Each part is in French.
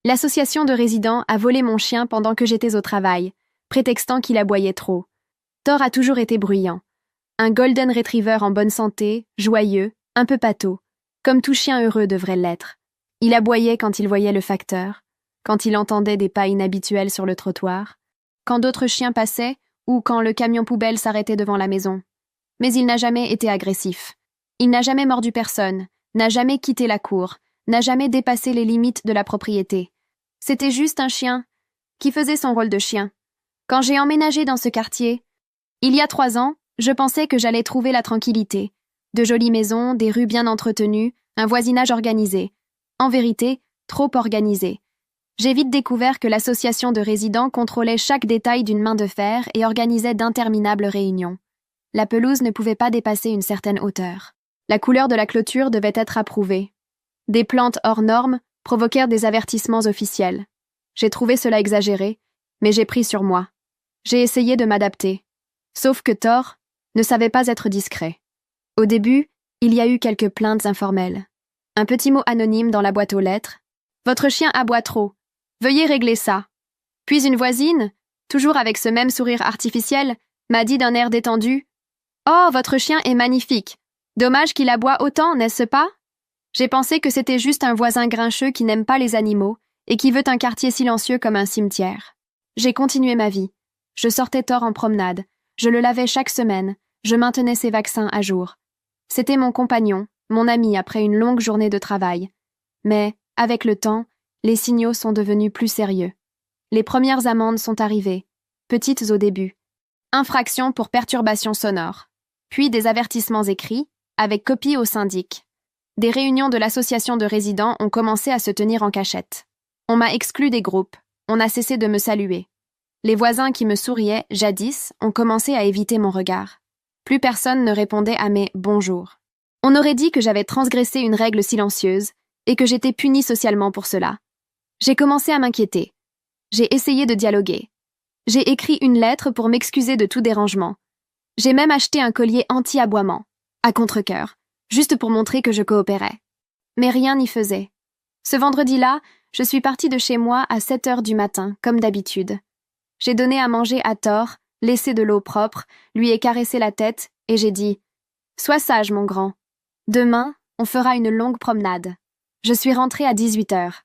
L'association de résidents a volé mon chien pendant que j'étais au travail, prétextant qu'il aboyait trop. Thor a toujours été bruyant. Un golden retriever en bonne santé, joyeux, un peu pâteau, comme tout chien heureux devrait l'être. Il aboyait quand il voyait le facteur, quand il entendait des pas inhabituels sur le trottoir, quand d'autres chiens passaient ou quand le camion poubelle s'arrêtait devant la maison. Mais il n'a jamais été agressif. Il n'a jamais mordu personne, n'a jamais quitté la cour, n'a jamais dépassé les limites de la propriété. C'était juste un chien qui faisait son rôle de chien. Quand j'ai emménagé dans ce quartier, il y a 3 ans, je pensais que j'allais trouver la tranquillité. De jolies maisons, des rues bien entretenues, un voisinage organisé. En vérité, trop organisé. J'ai vite découvert que l'association de résidents contrôlait chaque détail d'une main de fer et organisait d'interminables réunions. La pelouse ne pouvait pas dépasser une certaine hauteur. La couleur de la clôture devait être approuvée. Des plantes hors normes provoquèrent des avertissements officiels. J'ai trouvé cela exagéré, mais j'ai pris sur moi. J'ai essayé de m'adapter. Sauf que Thor ne savait pas être discret. Au début, il y a eu quelques plaintes informelles. Un petit mot anonyme dans la boîte aux lettres. « Votre chien aboie trop. Veuillez régler ça. » Puis une voisine, toujours avec ce même sourire artificiel, m'a dit d'un air détendu « Oh, votre chien est magnifique. Dommage qu'il aboie autant, n'est-ce pas ?» J'ai pensé que c'était juste un voisin grincheux qui n'aime pas les animaux et qui veut un quartier silencieux comme un cimetière. J'ai continué ma vie. Je sortais Thor en promenade. Je le lavais chaque semaine. Je maintenais ses vaccins à jour. C'était mon compagnon, mon ami après une longue journée de travail. Mais, avec le temps, les signaux sont devenus plus sérieux. Les premières amendes sont arrivées, petites au début. Infraction pour perturbation sonore. Puis des avertissements écrits, avec copie au syndic. Des réunions de l'association de résidents ont commencé à se tenir en cachette. On m'a exclu des groupes. On a cessé de me saluer. Les voisins qui me souriaient, jadis, ont commencé à éviter mon regard. Plus personne ne répondait à mes « bonjours ». On aurait dit que j'avais transgressé une règle silencieuse et que j'étais punie socialement pour cela. J'ai commencé à m'inquiéter. J'ai essayé de dialoguer. J'ai écrit une lettre pour m'excuser de tout dérangement. J'ai même acheté un collier anti-aboiement, à contre-cœur, juste pour montrer que je coopérais. Mais rien n'y faisait. Ce vendredi-là, je suis partie de chez moi à 7h du matin, comme d'habitude. J'ai donné à manger à Thor, laissé de l'eau propre, lui ai caressé la tête et j'ai dit « Sois sage, mon grand. Demain, on fera une longue promenade. » Je suis rentrée à 18h.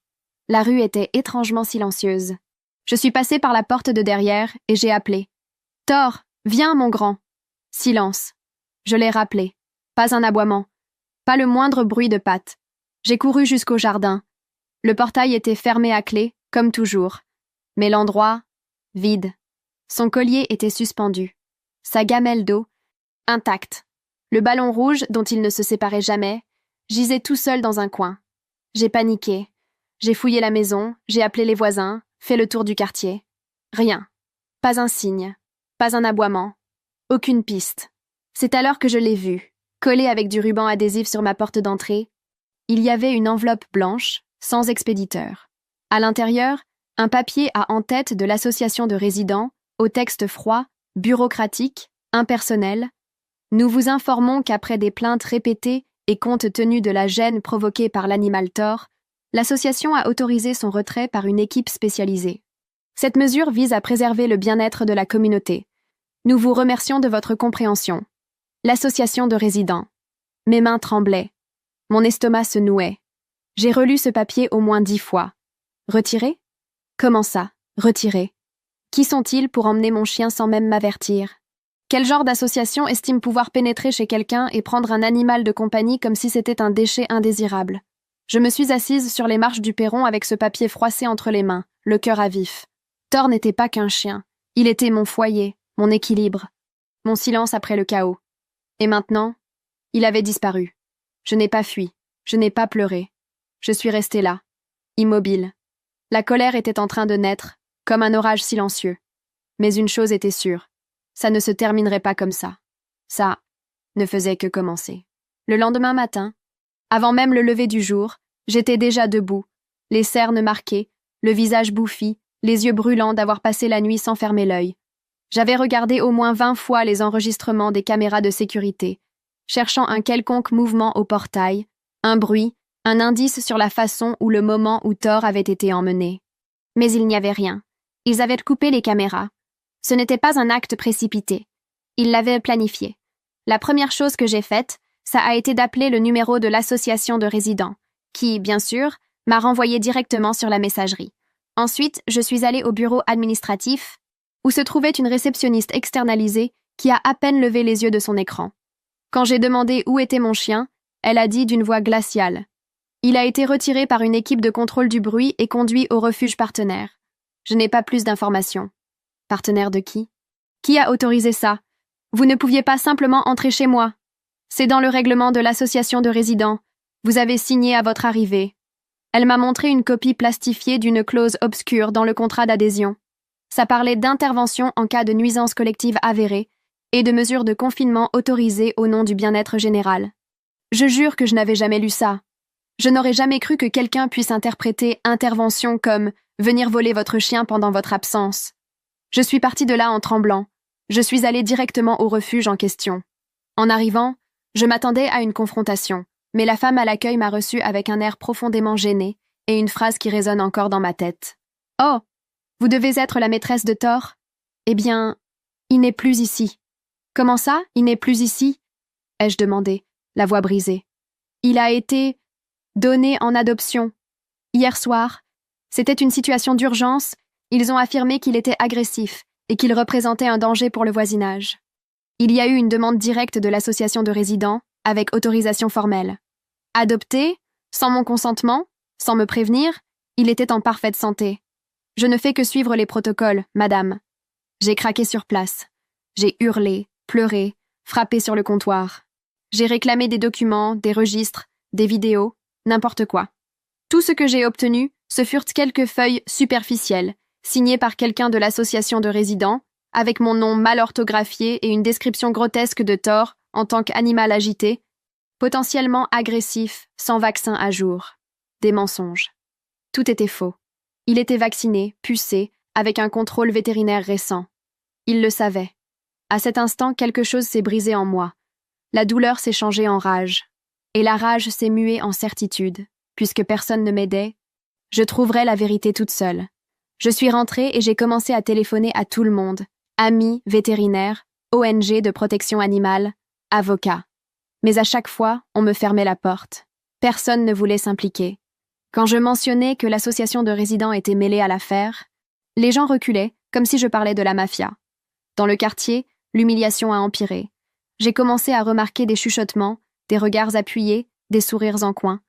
La rue était étrangement silencieuse. Je suis passée par la porte de derrière et j'ai appelé « Thor, viens, mon grand. » Silence. Je l'ai rappelé. Pas un aboiement. Pas le moindre bruit de pattes. J'ai couru jusqu'au jardin. Le portail était fermé à clé, comme toujours. Mais l'endroit, vide. Son collier était suspendu. Sa gamelle d'eau, intacte. Le ballon rouge, dont il ne se séparait jamais, gisait tout seul dans un coin. J'ai paniqué. J'ai fouillé la maison, j'ai appelé les voisins, fait le tour du quartier. Rien. Pas un signe. Pas un aboiement. Aucune piste. C'est alors que je l'ai vu, collé avec du ruban adhésif sur ma porte d'entrée. Il y avait une enveloppe blanche, sans expéditeur. À l'intérieur, un papier à en-tête de l'association de résidents, au texte froid, bureaucratique, impersonnel. Nous vous informons qu'après des plaintes répétées et compte tenu de la gêne provoquée par l'animal Thor, l'association a autorisé son retrait par une équipe spécialisée. Cette mesure vise à préserver le bien-être de la communauté. Nous vous remercions de votre compréhension. L'association de résidents. Mes mains tremblaient. Mon estomac se nouait. J'ai relu ce papier au moins 10 fois. Retirer ? Comment ça, retirer ? Qui sont-ils pour emmener mon chien sans même m'avertir ? Quel genre d'association estime pouvoir pénétrer chez quelqu'un et prendre un animal de compagnie comme si c'était un déchet indésirable ? Je me suis assise sur les marches du perron avec ce papier froissé entre les mains, le cœur à vif. Thor n'était pas qu'un chien. Il était mon foyer, mon équilibre, mon silence après le chaos. Et maintenant, il avait disparu. Je n'ai pas fui, je n'ai pas pleuré. Je suis restée là, immobile. La colère était en train de naître, comme un orage silencieux. Mais une chose était sûre, ça ne se terminerait pas comme ça. Ça ne faisait que commencer. Le lendemain matin, avant même le lever du jour, j'étais déjà debout, les cernes marquées, le visage bouffi, les yeux brûlants d'avoir passé la nuit sans fermer l'œil. J'avais regardé au moins 20 fois les enregistrements des caméras de sécurité, cherchant un quelconque mouvement au portail, un bruit, Un indice sur la façon ou le moment où Thor avait été emmené. Mais il n'y avait rien. Ils avaient coupé les caméras. Ce n'était pas un acte précipité. Ils l'avaient planifié. La première chose que j'ai faite, ça a été d'appeler le numéro de l'association de résidents, qui, bien sûr, m'a renvoyé directement sur la messagerie. Ensuite, je suis allée au bureau administratif, où se trouvait une réceptionniste externalisée qui a à peine levé les yeux de son écran. Quand j'ai demandé où était mon chien, elle a dit d'une voix glaciale. Il a été retiré par une équipe de contrôle du bruit et conduit au refuge partenaire. Je n'ai pas plus d'informations. Partenaire de qui? Qui a autorisé ça? Vous ne pouviez pas simplement entrer chez moi. C'est dans le règlement de l'association de résidents. Vous avez signé à votre arrivée. Elle m'a montré une copie plastifiée d'une clause obscure dans le contrat d'adhésion. Ça parlait d'intervention en cas de nuisance collective avérée et de mesures de confinement autorisées au nom du bien-être général. Je jure que je n'avais jamais lu ça. Je n'aurais jamais cru que quelqu'un puisse interpréter intervention comme venir voler votre chien pendant votre absence. Je suis partie de là en tremblant. Je suis allée directement au refuge en question. En arrivant, je m'attendais à une confrontation, mais la femme à l'accueil m'a reçue avec un air profondément gêné et une phrase qui résonne encore dans ma tête. « Oh, vous devez être la maîtresse de Thor? Eh bien, il n'est plus ici. »« Comment ça, il n'est plus ici ?» ai-je demandé, la voix brisée. « Il a été donné en adoption. Hier soir, c'était une situation d'urgence, ils ont affirmé qu'il était agressif et qu'il représentait un danger pour le voisinage. Il y a eu une demande directe de l'association de résidents, avec autorisation formelle. Adopté, sans mon consentement, sans me prévenir, il était en parfaite santé. Je ne fais que suivre les protocoles, madame. » J'ai craqué sur place. J'ai hurlé, pleuré, frappé sur le comptoir. J'ai réclamé des documents, des registres, des vidéos, n'importe quoi. Tout ce que j'ai obtenu, ce furent quelques feuilles superficielles, signées par quelqu'un de l'association de résidents, avec mon nom mal orthographié et une description grotesque de Thor en tant qu'animal agité, potentiellement agressif, sans vaccin à jour. Des mensonges. Tout était faux. Il était vacciné, pucé, avec un contrôle vétérinaire récent. Il le savait. À cet instant, quelque chose s'est brisé en moi. La douleur s'est changée en rage. Et la rage s'est muée en certitude. Puisque personne ne m'aidait, je trouverais la vérité toute seule. Je suis rentrée et j'ai commencé à téléphoner à tout le monde. Amis, vétérinaires, ONG de protection animale, avocats. Mais à chaque fois, on me fermait la porte. Personne ne voulait s'impliquer. Quand je mentionnais que l'association de résidents était mêlée à l'affaire, les gens reculaient, comme si je parlais de la mafia. Dans le quartier, l'humiliation a empiré. J'ai commencé à remarquer des chuchotements, des regards appuyés, des sourires en coin.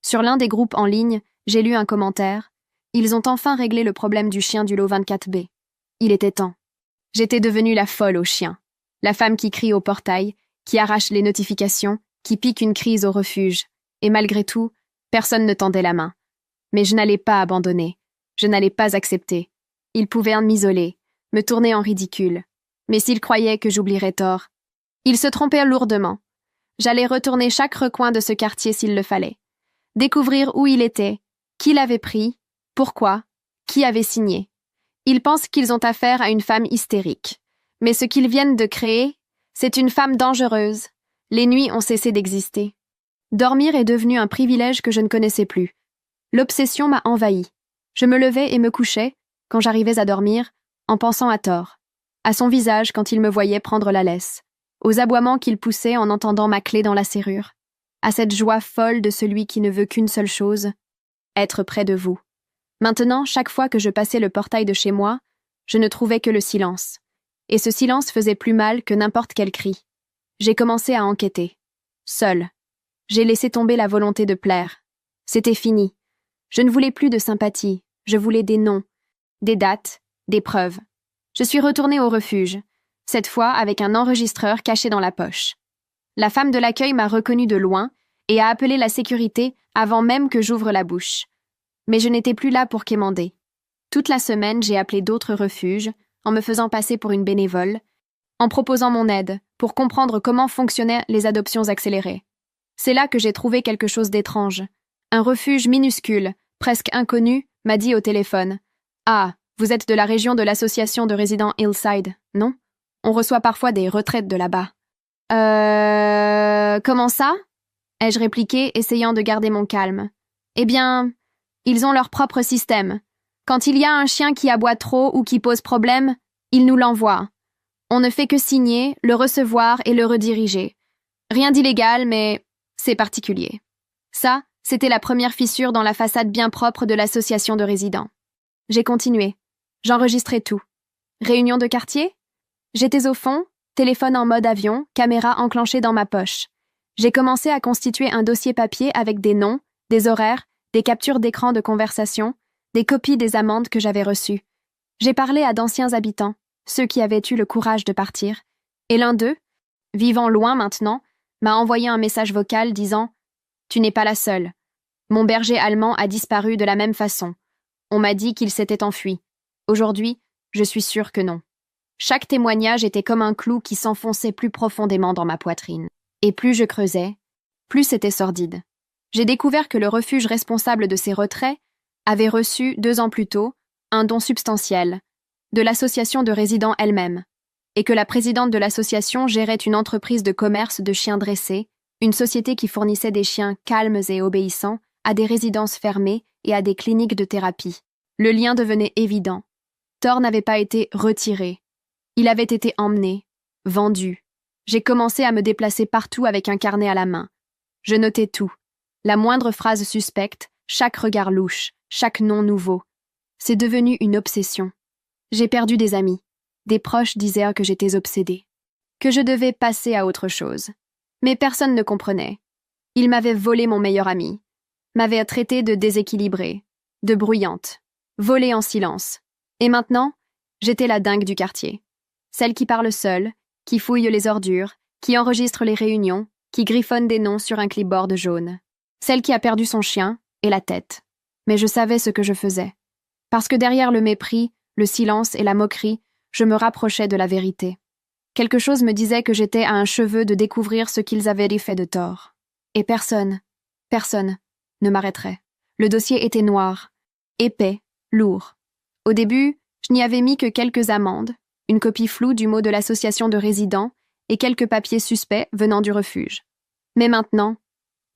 Sur l'un des groupes en ligne, j'ai lu un commentaire. Ils ont enfin réglé le problème du chien du lot 24B. Il était temps. J'étais devenue la folle au chien. La femme qui crie au portail, qui arrache les notifications, qui pique une crise au refuge. Et malgré tout, personne ne tendait la main. Mais je n'allais pas abandonner. Je n'allais pas accepter. Ils pouvaient m'isoler, me tourner en ridicule. Mais s'ils croyaient que j'oublierais Thor, ils se trompaient lourdement. J'allais retourner chaque recoin de ce quartier s'il le fallait. Découvrir où il était, qui l'avait pris, pourquoi, qui avait signé. Ils pensent qu'ils ont affaire à une femme hystérique. Mais ce qu'ils viennent de créer, c'est une femme dangereuse. Les nuits ont cessé d'exister. Dormir est devenu un privilège que je ne connaissais plus. L'obsession m'a envahi. Je me levais et me couchais, quand j'arrivais à dormir, en pensant à Thor, à son visage quand il me voyait prendre la laisse, aux aboiements qu'il poussait en entendant ma clé dans la serrure, à cette joie folle de celui qui ne veut qu'une seule chose, être près de vous. Maintenant, chaque fois que je passais le portail de chez moi, je ne trouvais que le silence. Et ce silence faisait plus mal que n'importe quel cri. J'ai commencé à enquêter. Seule. J'ai laissé tomber la volonté de plaire. C'était fini. Je ne voulais plus de sympathie. Je voulais des noms, des dates, des preuves. Je suis retournée au refuge, cette fois avec un enregistreur caché dans la poche. La femme de l'accueil m'a reconnue de loin et a appelé la sécurité avant même que j'ouvre la bouche. Mais je n'étais plus là pour quémander. Toute la semaine, j'ai appelé d'autres refuges, en me faisant passer pour une bénévole, en proposant mon aide pour comprendre comment fonctionnaient les adoptions accélérées. C'est là que j'ai trouvé quelque chose d'étrange. Un refuge minuscule, presque inconnu, m'a dit au téléphone « Ah, vous êtes de la région de l'association de résidents Hillside, non? On reçoit parfois des retraites de là-bas. Comment ça ?» ai-je répliqué, essayant de garder mon calme. Eh bien, ils ont leur propre système. Quand il y a un chien qui aboie trop ou qui pose problème, ils nous l'envoient. On ne fait que signer, le recevoir et le rediriger. Rien d'illégal, mais c'est particulier. Ça, c'était la première fissure dans la façade bien propre de l'association de résidents. J'ai continué. J'enregistrais tout. Réunion de quartier? J'étais au fond, téléphone en mode avion, caméra enclenchée dans ma poche. J'ai commencé à constituer un dossier papier avec des noms, des horaires, des captures d'écran de conversation, des copies des amendes que j'avais reçues. J'ai parlé à d'anciens habitants, ceux qui avaient eu le courage de partir, et l'un d'eux, vivant loin maintenant, m'a envoyé un message vocal disant « Tu n'es pas la seule. Mon berger allemand a disparu de la même façon. On m'a dit qu'il s'était enfui. Aujourd'hui, je suis sûre que non. » Chaque témoignage était comme un clou qui s'enfonçait plus profondément dans ma poitrine. Et plus je creusais, plus c'était sordide. J'ai découvert que le refuge responsable de ces retraits avait reçu, 2 ans plus tôt, un don substantiel, de l'association de résidents elle-même, et que la présidente de l'association gérait une entreprise de commerce de chiens dressés, une société qui fournissait des chiens calmes et obéissants à des résidences fermées et à des cliniques de thérapie. Le lien devenait évident. Thor n'avait pas été retiré. Il avait été emmené, vendu. J'ai commencé à me déplacer partout avec un carnet à la main. Je notais tout. La moindre phrase suspecte, chaque regard louche, chaque nom nouveau. C'est devenu une obsession. J'ai perdu des amis. Des proches disaient que j'étais obsédée, que je devais passer à autre chose. Mais personne ne comprenait. Ils m'avaient volé mon meilleur ami, m'avaient traitée de déséquilibrée, de bruyante, volée en silence. Et maintenant, j'étais la dingue du quartier. Celle qui parle seule, qui fouille les ordures, qui enregistre les réunions, qui griffonne des noms sur un clipboard jaune. Celle qui a perdu son chien et la tête. Mais je savais ce que je faisais. Parce que derrière le mépris, le silence et la moquerie, je me rapprochais de la vérité. Quelque chose me disait que j'étais à un cheveu de découvrir ce qu'ils avaient fait de tort. Et personne ne m'arrêterait. Le dossier était noir, épais, lourd. Au début, je n'y avais mis que quelques amendes, une copie floue du mot de l'association de résidents et quelques papiers suspects venant du refuge. Mais maintenant,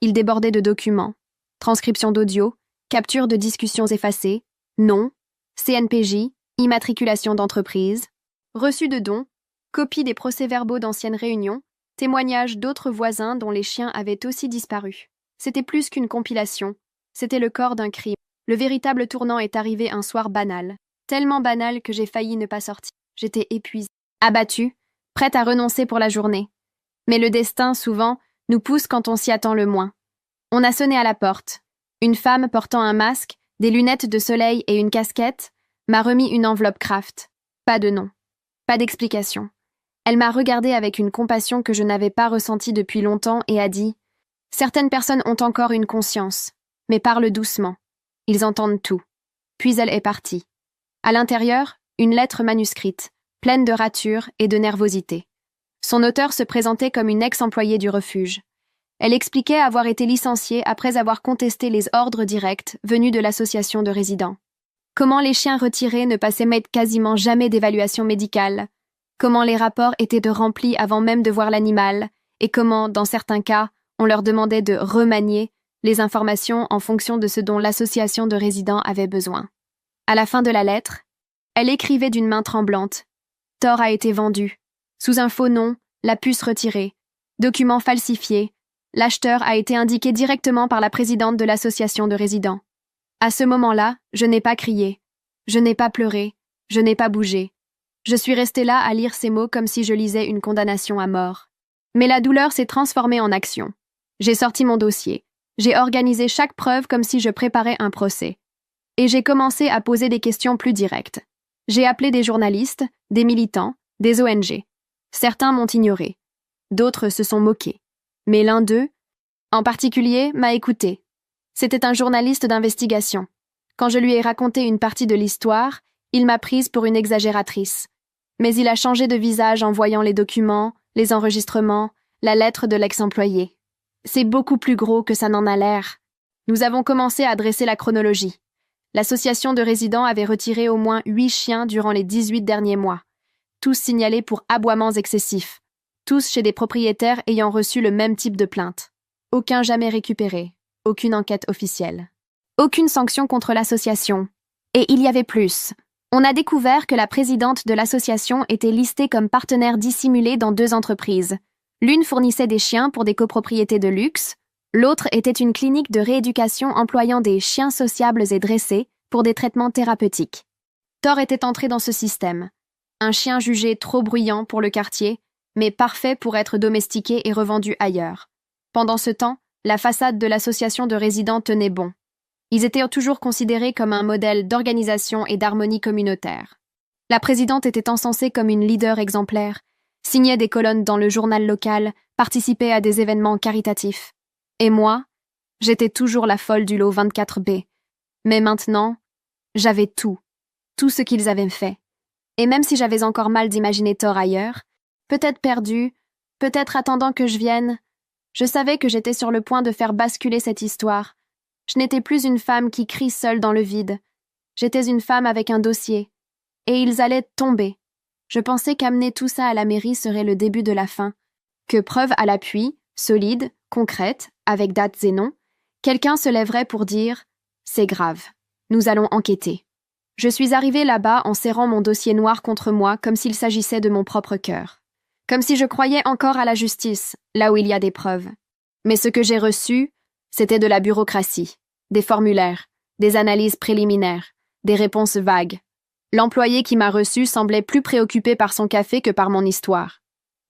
il débordait de documents, transcriptions d'audio, captures de discussions effacées, noms, CNPJ, immatriculation d'entreprise, reçus de dons, copies des procès-verbaux d'anciennes réunions, témoignages d'autres voisins dont les chiens avaient aussi disparu. C'était plus qu'une compilation, c'était le corps d'un crime. Le véritable tournant est arrivé un soir banal, tellement banal que j'ai failli ne pas sortir. J'étais épuisée, abattue, prête à renoncer pour la journée. Mais le destin, souvent, nous pousse quand on s'y attend le moins. On a sonné à la porte. Une femme portant un masque, des lunettes de soleil et une casquette m'a remis une enveloppe Kraft. Pas de nom. Pas d'explication. Elle m'a regardée avec une compassion que je n'avais pas ressentie depuis longtemps et a dit « Certaines personnes ont encore une conscience, mais parlent doucement. Ils entendent tout. » Puis elle est partie. À l'intérieur, une lettre manuscrite, pleine de ratures et de nervosité. Son auteur se présentait comme une ex-employée du refuge. Elle expliquait avoir été licenciée après avoir contesté les ordres directs venus de l'association de résidents. Comment les chiens retirés ne passaient quasiment jamais d'évaluation médicale, comment les rapports étaient remplis avant même de voir l'animal, et comment, dans certains cas, on leur demandait de remanier les informations en fonction de ce dont l'association de résidents avait besoin. À la fin de la lettre, elle écrivait d'une main tremblante « Thor a été vendu. Sous un faux nom, la puce retirée. Document falsifié. L'acheteur a été indiqué directement par la présidente de l'association de résidents. À ce moment-là, je n'ai pas crié. Je n'ai pas pleuré. Je n'ai pas bougé. Je suis restée là à lire ces mots comme si je lisais une condamnation à mort. Mais la douleur s'est transformée en action. J'ai sorti mon dossier. J'ai organisé chaque preuve comme si je préparais un procès. Et j'ai commencé à poser des questions plus directes. J'ai appelé des journalistes, des militants, des ONG. Certains m'ont ignoré. D'autres se sont moqués. Mais l'un d'eux, en particulier, m'a écouté. C'était un journaliste d'investigation. Quand je lui ai raconté une partie de l'histoire, il m'a prise pour une exagératrice. Mais il a changé de visage en voyant les documents, les enregistrements, la lettre de l'ex-employé. C'est beaucoup plus gros que ça n'en a l'air. Nous avons commencé à dresser la chronologie. L'association de résidents avait retiré au moins 8 chiens durant les 18 derniers mois, tous signalés pour aboiements excessifs, tous chez des propriétaires ayant reçu le même type de plainte. aucun jamais récupéré, aucune enquête officielle. Aucune sanction contre l'association. Et il y avait plus. On a découvert que la présidente de l'association était listée comme partenaire dissimulé dans 2 entreprises. L'une fournissait des chiens pour des copropriétés de luxe, l'autre était une clinique de rééducation employant des chiens sociables et dressés pour des traitements thérapeutiques. Thor était entré dans ce système. Un chien jugé trop bruyant pour le quartier, mais parfait pour être domestiqué et revendu ailleurs. Pendant ce temps, la façade de l'association de résidents tenait bon. Ils étaient toujours considérés comme un modèle d'organisation et d'harmonie communautaire. La présidente était encensée comme une leader exemplaire, signait des colonnes dans le journal local, participait à des événements caritatifs. Et moi, j'étais toujours la folle du lot 24B. Mais maintenant, j'avais tout ce qu'ils avaient fait. Et même si j'avais encore mal d'imaginer Thor ailleurs, peut-être perdu, peut-être attendant que je vienne, je savais que j'étais sur le point de faire basculer cette histoire. Je n'étais plus une femme qui crie seule dans le vide. J'étais une femme avec un dossier. Et ils allaient tomber. Je pensais qu'amener tout ça à la mairie serait le début de la fin. Que preuve à l'appui, solide, concrète, avec dates et noms, quelqu'un se lèverait pour dire « C'est grave, nous allons enquêter ». Je suis arrivée là-bas en serrant mon dossier noir contre moi comme s'il s'agissait de mon propre cœur. Comme si je croyais encore à la justice, là où il y a des preuves. Mais ce que j'ai reçu, c'était de la bureaucratie, des formulaires, des analyses préliminaires, des réponses vagues. L'employé qui m'a reçu semblait plus préoccupé par son café que par mon histoire.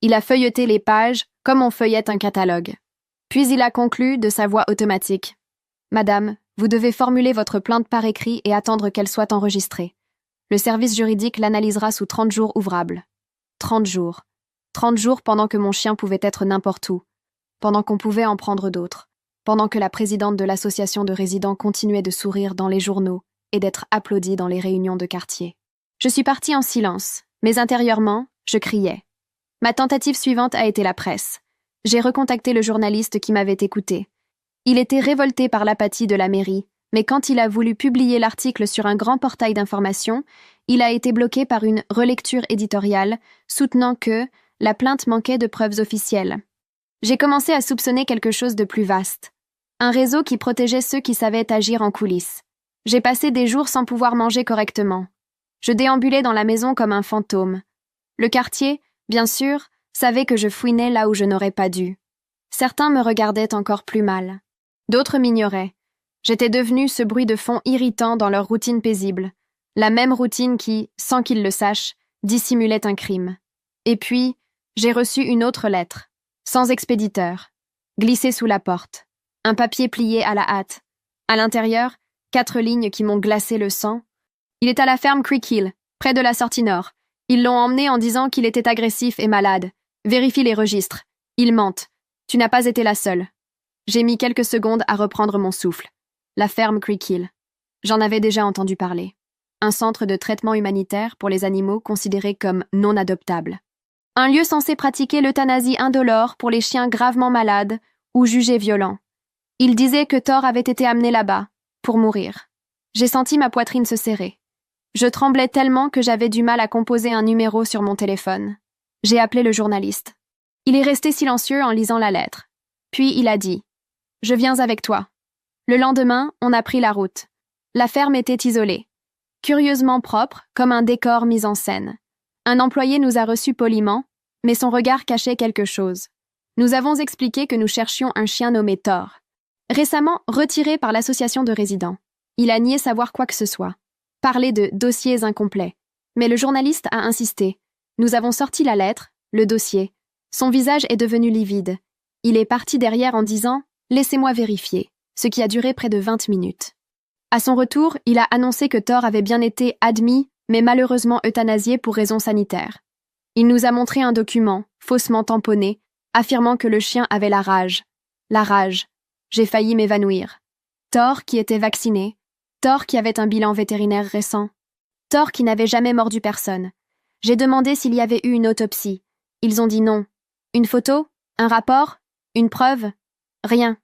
Il a feuilleté les pages comme on feuillette un catalogue. Puis il a conclu de sa voix automatique. « Madame, vous devez formuler votre plainte par écrit et attendre qu'elle soit enregistrée. Le service juridique l'analysera sous 30 jours ouvrables. » 30 jours. 30 jours pendant que mon chien pouvait être n'importe où. Pendant qu'on pouvait en prendre d'autres. Pendant que la présidente de l'association de résidents continuait de sourire dans les journaux et d'être applaudie dans les réunions de quartier. Je suis partie en silence, mais intérieurement, je criais. Ma tentative suivante a été la presse. J'ai recontacté le journaliste qui m'avait écouté. Il était révolté par l'apathie de la mairie, mais quand il a voulu publier l'article sur un grand portail d'information, il a été bloqué par une relecture éditoriale soutenant que la plainte manquait de preuves officielles. J'ai commencé à soupçonner quelque chose de plus vaste. Un réseau qui protégeait ceux qui savaient agir en coulisses. J'ai passé des jours sans pouvoir manger correctement. Je déambulais dans la maison comme un fantôme. Le quartier, bien sûr, savait que je fouinais là où je n'aurais pas dû. Certains me regardaient encore plus mal. D'autres m'ignoraient. J'étais devenue ce bruit de fond irritant dans leur routine paisible. La même routine qui, sans qu'ils le sachent, dissimulait un crime. Et puis, j'ai reçu une autre lettre, sans expéditeur, glissée sous la porte. Un papier plié à la hâte. À l'intérieur, 4 lignes qui m'ont glacé le sang. Il est à la ferme Creek Hill, près de la sortie nord. Ils l'ont emmené en disant qu'il était agressif et malade. Vérifie les registres. Ils mentent. Tu n'as pas été la seule. J'ai mis quelques secondes à reprendre mon souffle. La ferme Creek Hill. J'en avais déjà entendu parler. Un centre de traitement humanitaire pour les animaux considérés comme non adoptables. Un lieu censé pratiquer l'euthanasie indolore pour les chiens gravement malades ou jugés violents. Il disait que Thor avait été amené là-bas, pour mourir. J'ai senti ma poitrine se serrer. Je tremblais tellement que j'avais du mal à composer un numéro sur mon téléphone. J'ai appelé le journaliste. Il est resté silencieux en lisant la lettre. Puis il a dit « Je viens avec toi ». Le lendemain, on a pris la route. La ferme était isolée. Curieusement propre, comme un décor mis en scène. Un employé nous a reçus poliment, mais son regard cachait quelque chose. Nous avons expliqué que nous cherchions un chien nommé Thor. Récemment retiré par l'association de résidents. Il a nié savoir quoi que ce soit. Parlé de dossiers incomplets. Mais le journaliste a insisté. Nous avons sorti la lettre, le dossier. Son visage est devenu livide. Il est parti derrière en disant « Laissez-moi vérifier », ce qui a duré près de 20 minutes. À son retour, il a annoncé que Thor avait bien été admis, mais malheureusement euthanasié pour raisons sanitaires. Il nous a montré un document, faussement tamponné, affirmant que le chien avait la rage. La rage. J'ai failli m'évanouir. Thor qui était vacciné. Thor qui avait un bilan vétérinaire récent. Thor qui n'avait jamais mordu personne. J'ai demandé s'il y avait eu une autopsie. Ils ont dit non. Une photo? Un rapport? Une preuve? Rien.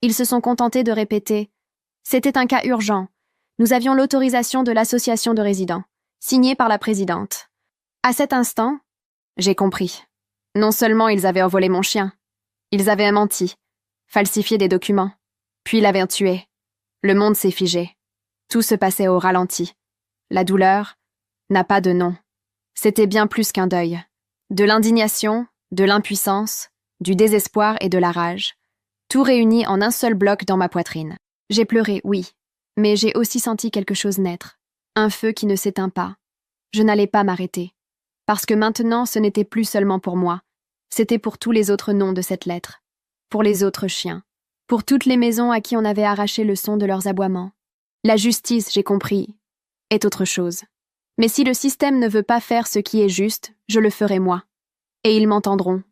Ils se sont contentés de répéter. C'était un cas urgent. Nous avions l'autorisation de l'association de résidents, signée par la présidente. À cet instant, j'ai compris. Non seulement ils avaient envolé mon chien, ils avaient menti, falsifié des documents, puis l'avait tué. Le monde s'est figé. Tout se passait au ralenti. La douleur n'a pas de nom. C'était bien plus qu'un deuil. De l'indignation, de l'impuissance, du désespoir et de la rage. Tout réuni en un seul bloc dans ma poitrine. J'ai pleuré, oui, mais j'ai aussi senti quelque chose naître. Un feu qui ne s'éteint pas. Je n'allais pas m'arrêter. Parce que maintenant, ce n'était plus seulement pour moi. C'était pour tous les autres noms de cette lettre. Pour les autres chiens. Pour toutes les maisons à qui on avait arraché le son de leurs aboiements. La justice, j'ai compris, est autre chose. Mais si le système ne veut pas faire ce qui est juste, je le ferai moi. Et ils m'entendront.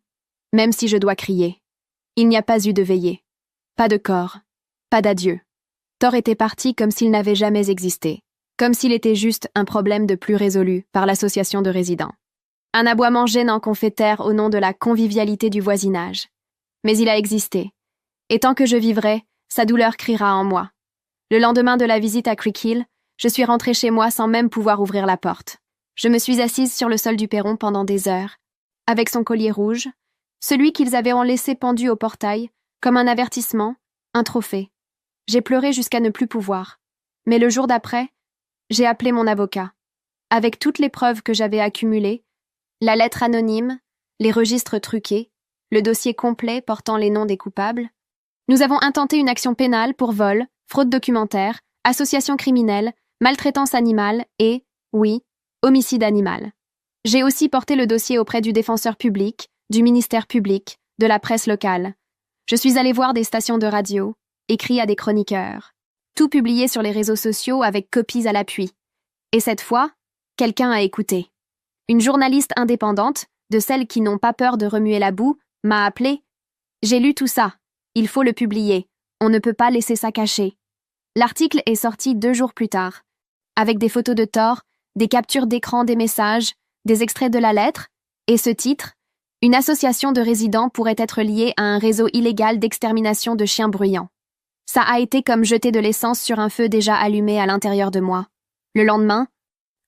Même si je dois crier. Il n'y a pas eu de veillée. Pas de corps. Pas d'adieu. Thor était parti comme s'il n'avait jamais existé. Comme s'il était juste un problème de plus résolu par l'association de résidents. Un aboiement gênant qu'on fait taire au nom de la convivialité du voisinage. Mais il a existé. Et tant que je vivrai, sa douleur criera en moi. Le lendemain de la visite à Creek Hill, je suis rentrée chez moi sans même pouvoir ouvrir la porte. Je me suis assise sur le sol du perron pendant des heures, avec son collier rouge, celui qu'ils avaient laissé pendu au portail, comme un avertissement, un trophée. J'ai pleuré jusqu'à ne plus pouvoir. Mais le jour d'après, j'ai appelé mon avocat. Avec toutes les preuves que j'avais accumulées, la lettre anonyme, les registres truqués, le dossier complet portant les noms des coupables, nous avons intenté une action pénale pour vol, fraude documentaire, association criminelle, maltraitance animale et, oui, homicide animal. J'ai aussi porté le dossier auprès du défenseur public, du ministère public, de la presse locale. Je suis allée voir des stations de radio, écrit à des chroniqueurs. Tout publié sur les réseaux sociaux avec copies à l'appui. Et cette fois, quelqu'un a écouté. Une journaliste indépendante, de celles qui n'ont pas peur de remuer la boue, m'a appelé. J'ai lu tout ça. Il faut le publier. On ne peut pas laisser ça cacher. L'article est sorti 2 jours plus tard, avec des photos de Thor, des captures d'écran des messages, des extraits de la lettre, et ce titre, « Une association de résidents pourrait être liée à un réseau illégal d'extermination de chiens bruyants ». Ça a été comme jeter de l'essence sur un feu déjà allumé à l'intérieur de moi. Le lendemain,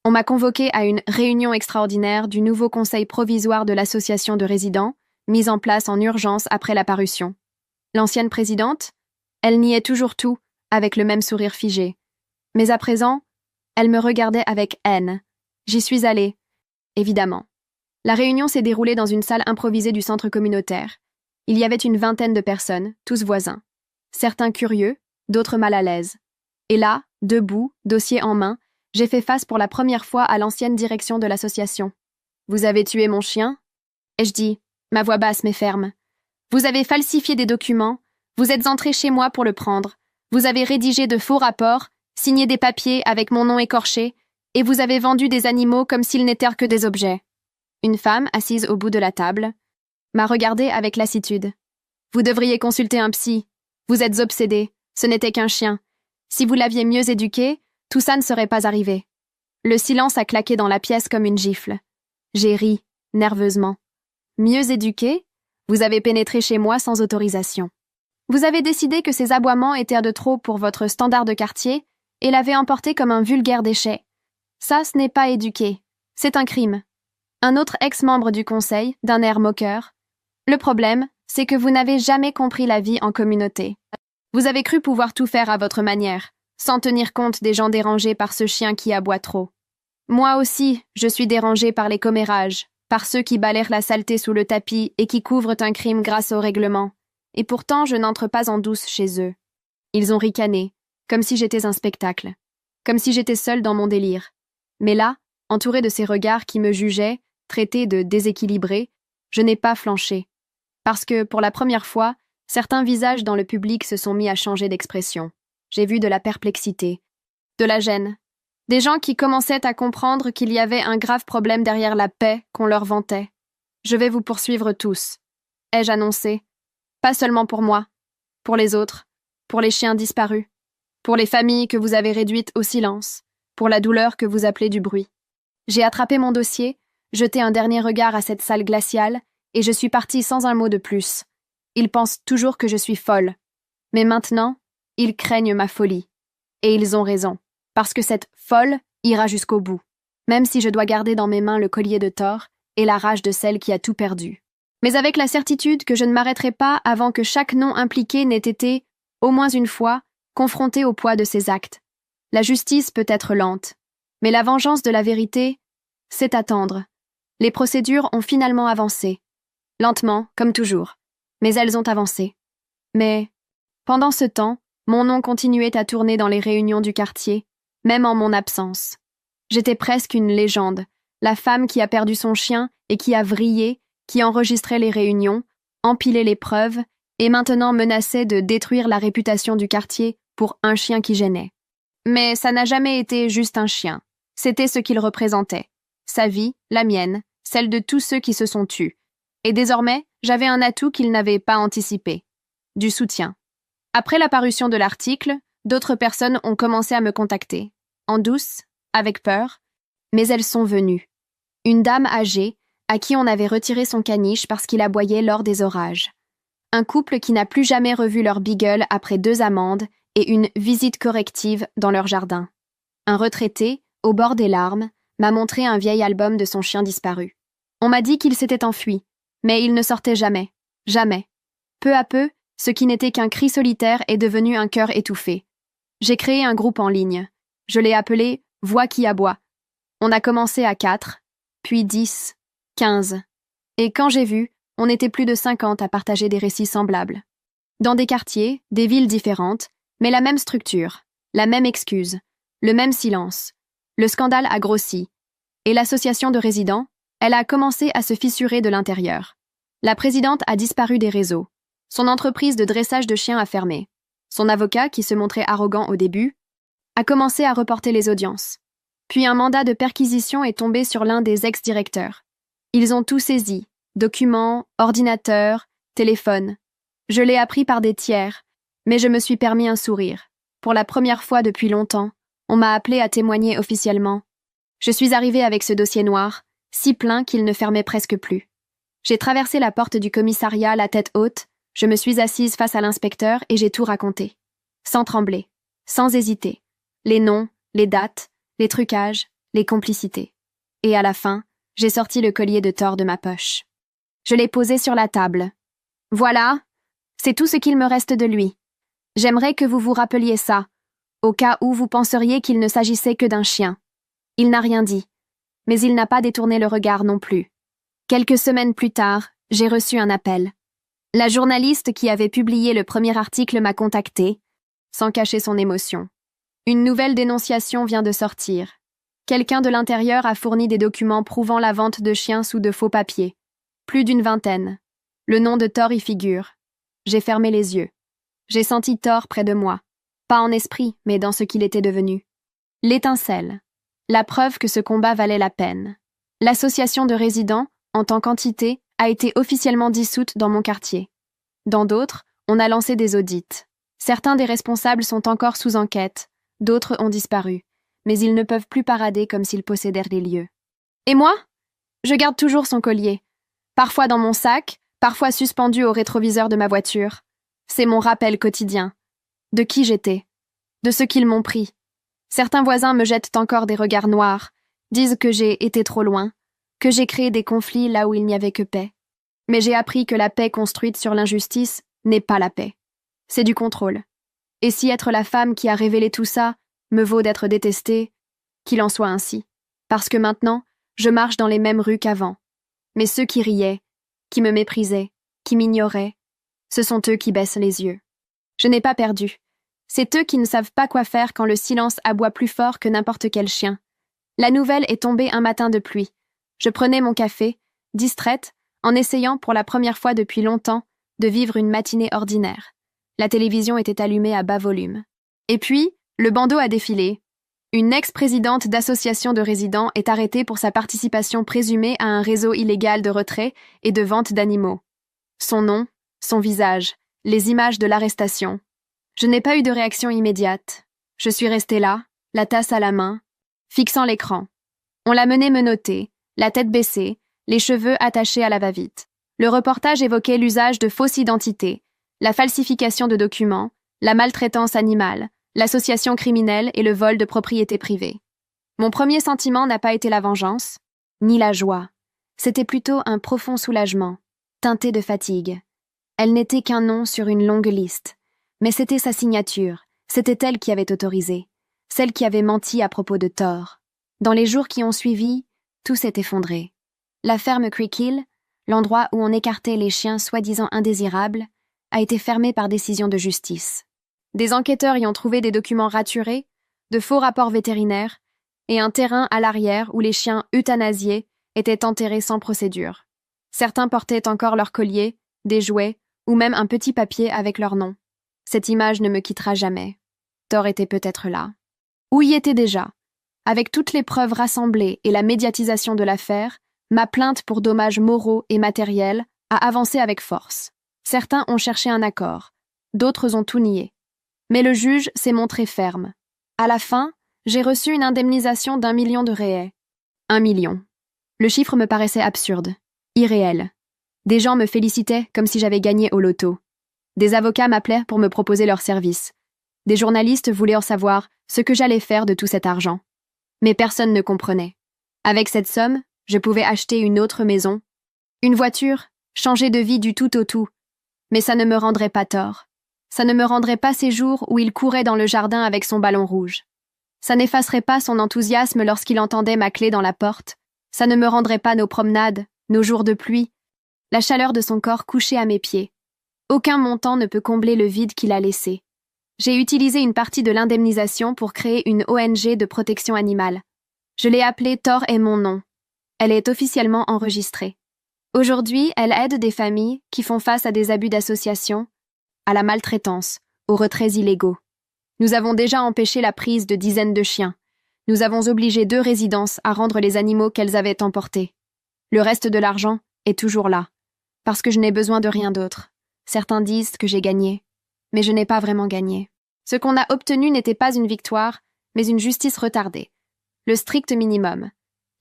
on m'a convoqué à une réunion extraordinaire du nouveau conseil provisoire de l'association de résidents, mise en place en urgence après la parution. L'ancienne présidente, elle niait toujours tout, avec le même sourire figé. Mais à présent, elle me regardait avec haine. J'y suis allée, évidemment. La réunion s'est déroulée dans une salle improvisée du centre communautaire. Il y avait une 20aine de personnes, tous voisins. Certains curieux, d'autres mal à l'aise. Et là, debout, dossier en main, j'ai fait face pour la première fois à l'ancienne direction de l'association. « Vous avez tué mon chien ?» ai-je dit, ma voix basse mais ferme. « Vous avez falsifié des documents, vous êtes entré chez moi pour le prendre, vous avez rédigé de faux rapports, signé des papiers avec mon nom écorché, et vous avez vendu des animaux comme s'ils n'étaient que des objets. » Une femme, assise au bout de la table, m'a regardée avec lassitude. « Vous devriez consulter un psy. Vous êtes obsédé. Ce n'était qu'un chien. Si vous l'aviez mieux éduqué, tout ça ne serait pas arrivé. » Le silence a claqué dans la pièce comme une gifle. J'ai ri, nerveusement. « Mieux éduqué ? Vous avez pénétré chez moi sans autorisation. Vous avez décidé que ces aboiements étaient de trop pour votre standard de quartier et l'avez emporté comme un vulgaire déchet. Ça, ce n'est pas éduqué. C'est un crime. » Un autre ex-membre du conseil, d'un air moqueur. « Le problème, c'est que vous n'avez jamais compris la vie en communauté. Vous avez cru pouvoir tout faire à votre manière, sans tenir compte des gens dérangés par ce chien qui aboie trop. Moi aussi, je suis dérangée par les commérages, par ceux qui balayent la saleté sous le tapis et qui couvrent un crime grâce au règlement. Et pourtant, je n'entre pas en douce chez eux. » Ils ont ricané, comme si j'étais un spectacle, comme si j'étais seule dans mon délire. Mais là, entourée de ces regards qui me jugeaient, traitée de déséquilibrée, je n'ai pas flanché. Parce que, pour la première fois, certains visages dans le public se sont mis à changer d'expression. J'ai vu de la perplexité, de la gêne, des gens qui commençaient à comprendre qu'il y avait un grave problème derrière la paix qu'on leur vantait. « Je vais vous poursuivre tous », ai-je annoncé. Pas seulement pour moi, pour les autres, pour les chiens disparus, pour les familles que vous avez réduites au silence, pour la douleur que vous appelez du bruit. J'ai attrapé mon dossier, jeté un dernier regard à cette salle glaciale, et je suis partie sans un mot de plus. Ils pensent toujours que je suis folle. Mais maintenant, ils craignent ma folie. Et ils ont raison, parce que cette folle ira jusqu'au bout, même si je dois garder dans mes mains le collier de Thor et la rage de celle qui a tout perdu. mais avec la certitude que je ne m'arrêterai pas avant que chaque nom impliqué n'ait été, au moins une fois, confronté au poids de ses actes. La justice peut être lente, mais la vengeance de la vérité, c'est attendre. Les procédures ont finalement avancé. Lentement, comme toujours, mais elles ont avancé. Mais, pendant ce temps, mon nom continuait à tourner dans les réunions du quartier, même en mon absence. J'étais presque une légende, la femme qui a perdu son chien et qui a vrillé, qui enregistrait les réunions, empilait les preuves et maintenant menaçait de détruire la réputation du quartier pour un chien qui gênait. Mais ça n'a jamais été juste un chien. C'était ce qu'il représentait. Sa vie, la mienne, celle de tous ceux qui se sont tus. Et désormais, j'avais un atout qu'il n'avait pas anticipé. Du soutien. Après la parution de l'article, d'autres personnes ont commencé à me contacter. En douce, avec peur, mais elles sont venues. Une dame âgée, à qui on avait retiré son caniche parce qu'il aboyait lors des orages. Un couple qui n'a plus jamais revu leur beagle après 2 amendes et une visite corrective dans leur jardin. Un retraité, au bord des larmes, m'a montré un vieil album de son chien disparu. On m'a dit qu'il s'était enfui, mais il ne sortait jamais. Jamais. Peu à peu, ce qui n'était qu'un cri solitaire est devenu un cœur étouffé. J'ai créé un groupe en ligne. Je l'ai appelé « Voix qui aboie ». On a commencé à 4, puis 10, 15. Et quand j'ai vu, on était plus de 50 à partager des récits semblables. Dans des quartiers, des villes différentes, mais la même structure, la même excuse, le même silence. Le scandale a grossi. Et l'association de résidents, elle a commencé à se fissurer de l'intérieur. La présidente a disparu des réseaux. Son entreprise de dressage de chiens a fermé. Son avocat, qui se montrait arrogant au début, a commencé à reporter les audiences. Puis un mandat de perquisition est tombé sur l'un des ex-directeurs. Ils ont tout saisi, documents, ordinateurs, téléphones. Je l'ai appris par des tiers, mais je me suis permis un sourire. Pour la première fois depuis longtemps, on m'a appelé à témoigner officiellement. Je suis arrivée avec ce dossier noir, si plein qu'il ne fermait presque plus. J'ai traversé la porte du commissariat la tête haute, je me suis assise face à l'inspecteur et j'ai tout raconté. Sans trembler, sans hésiter. Les noms, les dates, les trucages, les complicités. Et à la fin, j'ai sorti le collier de Thor de ma poche. Je l'ai posé sur la table. Voilà, c'est tout ce qu'il me reste de lui. J'aimerais que vous vous rappeliez ça, au cas où vous penseriez qu'il ne s'agissait que d'un chien. Il n'a rien dit, mais il n'a pas détourné le regard non plus. Quelques semaines plus tard, j'ai reçu un appel. La journaliste qui avait publié le premier article m'a contacté, sans cacher son émotion. Une nouvelle dénonciation vient de sortir. Quelqu'un de l'intérieur a fourni des documents prouvant la vente de chiens sous de faux papiers. Plus d'une vingtaine. Le nom de Thor y figure. J'ai fermé les yeux. J'ai senti Thor près de moi. Pas en esprit, mais dans ce qu'il était devenu. L'étincelle. La preuve que ce combat valait la peine. L'association de résidents, en tant qu'entité, a été officiellement dissoute dans mon quartier. Dans d'autres, on a lancé des audits. Certains des responsables sont encore sous enquête, d'autres ont disparu, mais ils ne peuvent plus parader comme s'ils possédèrent les lieux. Et moi? Je garde toujours son collier. Parfois dans mon sac, parfois suspendu au rétroviseur de ma voiture. C'est mon rappel quotidien. De qui j'étais. De ce qu'ils m'ont pris. Certains voisins me jettent encore des regards noirs, disent que j'ai été trop loin, que j'ai créé des conflits là où il n'y avait que paix. Mais j'ai appris que la paix construite sur l'injustice n'est pas la paix. C'est du contrôle. Et si être la femme qui a révélé tout ça me vaut d'être détestée, qu'il en soit ainsi. Parce que maintenant, je marche dans les mêmes rues qu'avant. Mais ceux qui riaient, qui me méprisaient, qui m'ignoraient, ce sont eux qui baissent les yeux. Je n'ai pas perdu. C'est eux qui ne savent pas quoi faire quand le silence aboie plus fort que n'importe quel chien. La nouvelle est tombée un matin de pluie. Je prenais mon café, distraite, en essayant pour la première fois depuis longtemps de vivre une matinée ordinaire. La télévision était allumée à bas volume. Et puis, le bandeau a défilé. Une ex-présidente d'association de résidents est arrêtée pour sa participation présumée à un réseau illégal de retrait et de vente d'animaux. Son nom, son visage, les images de l'arrestation. Je n'ai pas eu de réaction immédiate. Je suis restée là, la tasse à la main, fixant l'écran. On l'a menée menottée, la tête baissée, les cheveux attachés à la va-vite. Le reportage évoquait l'usage de fausses identités, la falsification de documents, la maltraitance animale, l'association criminelle et le vol de propriété privée. Mon premier sentiment n'a pas été la vengeance, ni la joie. C'était plutôt un profond soulagement. teintée de fatigue. Elle n'était qu'un nom sur une longue liste. Mais c'était sa signature, c'était elle qui avait autorisé, celle qui avait menti à propos de Thor. Dans les jours qui ont suivi, tout s'est effondré. La ferme Creek Hill, l'endroit où on écartait les chiens soi-disant indésirables, a été fermée par décision de justice. Des enquêteurs y ont trouvé des documents raturés, de faux rapports vétérinaires, et un terrain à l'arrière où les chiens euthanasiés étaient enterrés sans procédure. Certains portaient encore leur collier, des jouets, ou même un petit papier avec leur nom. Cette image ne me quittera jamais. Thor était peut-être là. Ou y était déjà. Avec toutes les preuves rassemblées et la médiatisation de l'affaire, ma plainte pour dommages moraux et matériels a avancé avec force. Certains ont cherché un accord, d'autres ont tout nié. Mais le juge s'est montré ferme. À la fin, j'ai reçu une indemnisation d'1 million de réais. 1 million. Le chiffre me paraissait absurde, irréel. Des gens me félicitaient comme si j'avais gagné au loto. Des avocats m'appelaient pour me proposer leurs services. Des journalistes voulaient en savoir ce que j'allais faire de tout cet argent. Mais personne ne comprenait. Avec cette somme, je pouvais acheter une autre maison, une voiture, changer de vie du tout au tout. Mais ça ne me rendrait pas tort. Ça ne me rendrait pas ces jours où il courait dans le jardin avec son ballon rouge. Ça n'effacerait pas son enthousiasme lorsqu'il entendait ma clé dans la porte. Ça ne me rendrait pas nos promenades, nos jours de pluie, la chaleur de son corps couché à mes pieds. Aucun montant ne peut combler le vide qu'il a laissé. J'ai utilisé une partie de l'indemnisation pour créer une ONG de protection animale. Je l'ai appelée Thor est mon nom. Elle est officiellement enregistrée. Aujourd'hui, elle aide des familles qui font face à des abus d'association, à la maltraitance, aux retraits illégaux. Nous avons déjà empêché la prise de dizaines de chiens. Nous avons obligé 2 résidences à rendre les animaux qu'elles avaient emportés. Le reste de l'argent est toujours là, parce que je n'ai besoin de rien d'autre. Certains disent que j'ai gagné, mais je n'ai pas vraiment gagné. Ce qu'on a obtenu n'était pas une victoire, mais une justice retardée. Le strict minimum.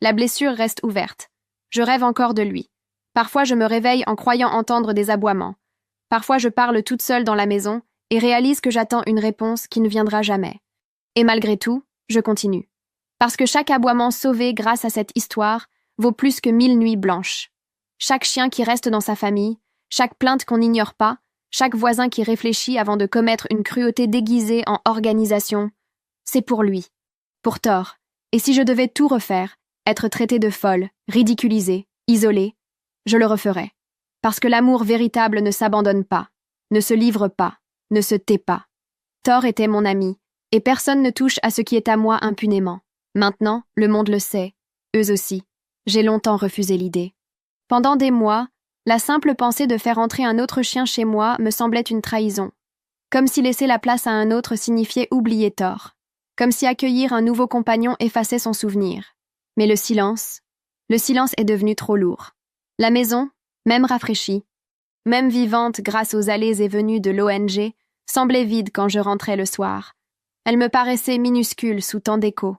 La blessure reste ouverte. Je rêve encore de lui. Parfois je me réveille en croyant entendre des aboiements. Parfois je parle toute seule dans la maison et réalise que j'attends une réponse qui ne viendra jamais. Et malgré tout, je continue. Parce que chaque aboiement sauvé grâce à cette histoire vaut plus que 1000 nuits blanches. Chaque chien qui reste dans sa famille, chaque plainte qu'on n'ignore pas, chaque voisin qui réfléchit avant de commettre une cruauté déguisée en organisation, c'est pour lui, pour Thor. Et si je devais tout refaire, être traitée de folle, ridiculisée, isolée, je le referais. Parce que l'amour véritable ne s'abandonne pas, ne se livre pas, ne se tait pas. Thor était mon ami, et personne ne touche à ce qui est à moi impunément. Maintenant, le monde le sait, eux aussi. J'ai longtemps refusé l'idée. Pendant des mois, la simple pensée de faire entrer un autre chien chez moi me semblait une trahison. Comme si laisser la place à un autre signifiait oublier Thor. Comme si accueillir un nouveau compagnon effaçait son souvenir. Mais le silence est devenu trop lourd. La maison, même rafraîchie, même vivante grâce aux allées et venues de l'ONG, semblait vide quand je rentrais le soir. Elle me paraissait minuscule sous tant d'échos.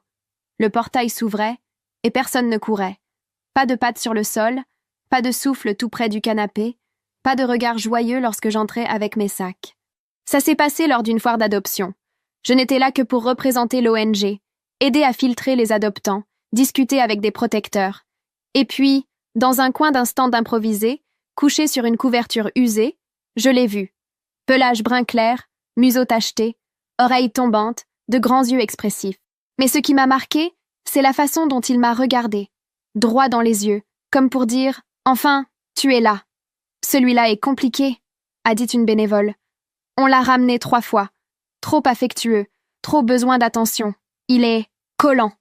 Le portail s'ouvrait, et personne ne courait. Pas de pattes sur le sol, pas de souffle tout près du canapé, pas de regard joyeux lorsque j'entrais avec mes sacs. Ça s'est passé lors d'une foire d'adoption. Je n'étais là que pour représenter l'ONG, aider à filtrer les adoptants, discuter avec des protecteurs. Et puis, dans un coin d'un stand improvisé, couché sur une couverture usée, je l'ai vu. Pelage brun clair, museau tacheté, oreilles tombantes, de grands yeux expressifs. Mais ce qui m'a marqué, c'est la façon dont il m'a regardé, droit dans les yeux, comme pour dire « Enfin, tu es là ». « Celui-là est compliqué », a dit une bénévole. On l'a ramené 3 fois. Trop affectueux, trop besoin d'attention. Il est collant.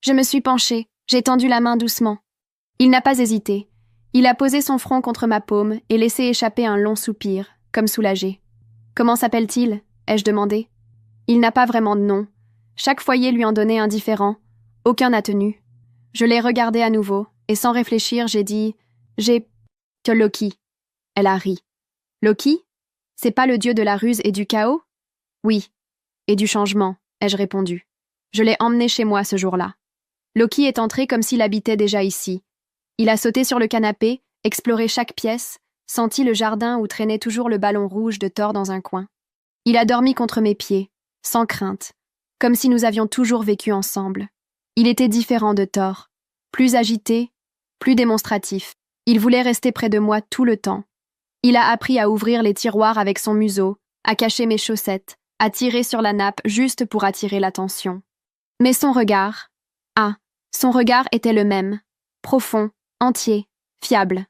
Je me suis penchée, j'ai tendu la main doucement. Il n'a pas hésité. Il a posé son front contre ma paume et laissé échapper un long soupir, comme soulagé. « Comment s'appelle-t-il » ai-je demandé. Il n'a pas vraiment de nom. Chaque foyer lui en donnait un différent. Aucun n'a tenu. Je l'ai regardé à nouveau, et sans réfléchir, j'ai dit « J'ai... que Loki ». Elle a ri. « Loki ? C'est pas le dieu de la ruse et du chaos ?»« Oui. Et du changement, ai-je répondu. Je l'ai emmené chez moi ce jour-là. Loki est entré comme s'il habitait déjà ici. Il a sauté sur le canapé, exploré chaque pièce, senti le jardin où traînait toujours le ballon rouge de Thor dans un coin. Il a dormi contre mes pieds, sans crainte, comme si nous avions toujours vécu ensemble. Il était différent de Thor, plus agité, plus démonstratif. Il voulait rester près de moi tout le temps, Il a appris à ouvrir les tiroirs avec son museau, à cacher mes chaussettes, à tirer sur la nappe juste pour attirer l'attention. Mais son regard, son regard était le même, profond, entier, fiable.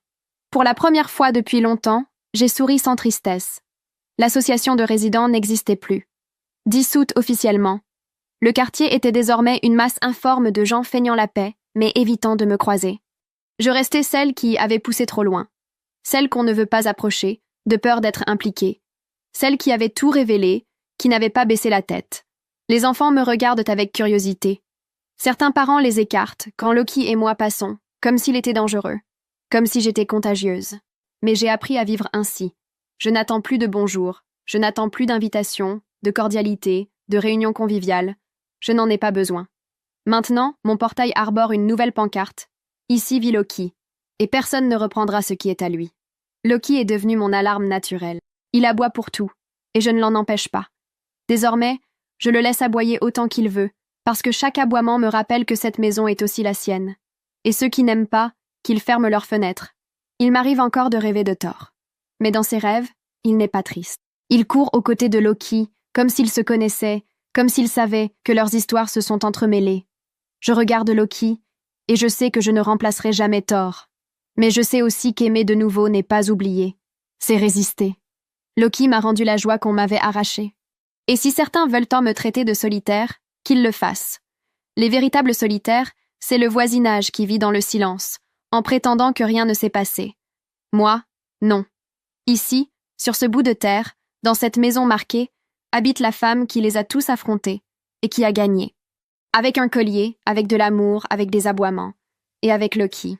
Pour la première fois depuis longtemps, j'ai souri sans tristesse. L'association de résidents n'existait plus. Dissoute officiellement. Le quartier était désormais une masse informe de gens feignant la paix, mais évitant de me croiser. Je restais celle qui avait poussé trop loin. Celle qu'on ne veut pas approcher, de peur d'être impliquée. Celle qui avait tout révélé, qui n'avait pas baissé la tête. Les enfants me regardent avec curiosité. Certains parents les écartent quand Loki et moi passons, comme s'il était dangereux, comme si j'étais contagieuse. Mais j'ai appris à vivre ainsi. Je n'attends plus de bonjour, je n'attends plus d'invitations, de cordialité, de réunions conviviales. Je n'en ai pas besoin. Maintenant, mon portail arbore une nouvelle pancarte. Ici vit Loki. Et personne ne reprendra ce qui est à lui. Loki est devenu mon alarme naturelle. Il aboie pour tout, et je ne l'en empêche pas. Désormais, je le laisse aboyer autant qu'il veut, parce que chaque aboiement me rappelle que cette maison est aussi la sienne. Et ceux qui n'aiment pas, qu'ils ferment leurs fenêtres. Il m'arrive encore de rêver de Thor. Mais dans ses rêves, il n'est pas triste. Il court aux côtés de Loki, comme s'ils se connaissaient, comme s'ils savaient que leurs histoires se sont entremêlées. Je regarde Loki, et je sais que je ne remplacerai jamais Thor. Mais je sais aussi qu'aimer de nouveau n'est pas oublier. C'est résister. Loki m'a rendu la joie qu'on m'avait arrachée. Et si certains veulent tant me traiter de solitaire, qu'ils le fassent. Les véritables solitaires, c'est le voisinage qui vit dans le silence, en prétendant que rien ne s'est passé. Moi, non. Ici, sur ce bout de terre, dans cette maison marquée, habite la femme qui les a tous affrontés et qui a gagné. Avec un collier, avec de l'amour, avec des aboiements, et avec Loki.